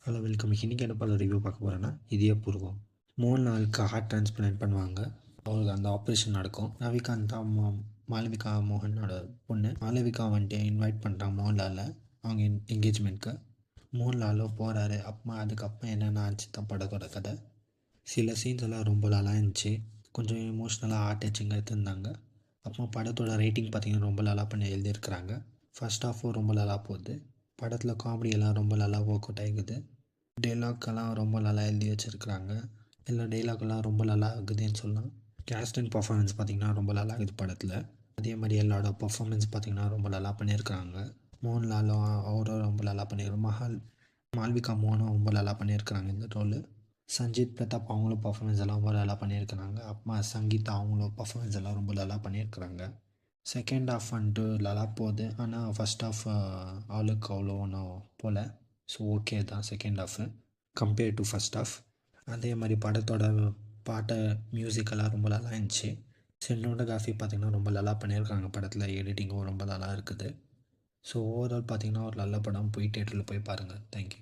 Hello welcome. இன்றைக்கி என்ன படம் ரிவ்யூ பார்க்க போகிறேன்னா இதயபூர்வம். 3 நாளுக்கு ஹார்ட் டிரான்ஸ்பிளான்ட் பண்ணுவாங்க. அவங்களுக்கு அந்த ஆப்ரேஷன் நடக்கும். ரவிகாந்த் தான் மாளவிகா மோகனோட பொண்ணு. மாளவிகா வந்துட்டு இன்வைட் பண்ணுறாங்க மோகன்லாலை அவங்க என்கேஜ்மெண்ட்க்கு. மோகன்லாலோ போகிறாரு. அதுக்கப்புறம் என்னென்ன ஆச்சு தான் படத்தோட கதை. சில சீன்ஸ் எல்லாம் ரொம்ப நல்லா இருந்துச்சு. கொஞ்சம் எமோஷ்னலாக ஹார்ட் டச்சிங்காக எடுத்துருந்தாங்க. அப்புறம் படத்தோட ரேட்டிங் பார்த்திங்கன்னா ரொம்ப நல்லா பண்ணி எழுதியிருக்கிறாங்க. ஃபர்ஸ்ட் ஹாஃபும் ரொம்ப நல்லா போகுது. படத்தில் காமெடி எல்லாம் ரொம்ப நல்லா ஒர்க் அவுட் ஆகிக்குது. டைலாக்கெல்லாம் ரொம்ப நல்லா எழுதி வச்சுருக்குறாங்க. எல்லா டைலாக்கெல்லாம் ரொம்ப நல்லா இருக்குதுன்னு சொல்லலாம். கேஸ்ட் அண்ட் பர்ஃபார்மன்ஸ் பார்த்திங்கன்னா ரொம்ப நல்லா இருக்குது படத்தில். அதே மாதிரி எல்லாரோட பர்ஃபார்மன்ஸ் பார்த்திங்கன்னா ரொம்ப நல்லா பண்ணியிருக்காங்க. மோகன்லாலும் அவரும் ரொம்ப நல்லா பண்ணியிருக்காங்க. மால்விகா மோகனும் ரொம்ப நல்லா பண்ணியிருக்கிறாங்க இந்த ரோலு. சஞ்சித் பிரதாப் அவங்களும் பர்ஃபார்மன்ஸ் எல்லாம் ரொம்ப நல்லா பண்ணியிருக்கிறாங்க. அப்புறமா சங்கீதா அவங்களும் பர்ஃபார்மன்ஸ் எல்லாம் ரொம்ப நல்லா பண்ணியிருக்கிறாங்க. செகண்ட் ஹாஃப் வந்துட்டு நல்லா போகுது. ஆனால் ஃபஸ்ட் ஹாஃப் ஆளுக்கு அவ்வளோ ஒன்றும் போல். ஸோ ஓகே தான் second half compared to first half. அதே மாதிரி படத்தோட பாட்டை மியூசிக்கெல்லாம் ரொம்ப நல்லா இருந்துச்சு. சினிமாட்டோகிராஃபி பார்த்திங்கன்னா ரொம்ப நல்லா பண்ணியிருக்காங்க. படத்தில் எடிட்டிங்கும் ரொம்ப நல்லா இருக்குது. ஸோ ஓவரால் பார்த்திங்கன்னா ஒரு நல்ல படம். போய் தேட்டரில் போய் பாருங்கள். தேங்க்யூ.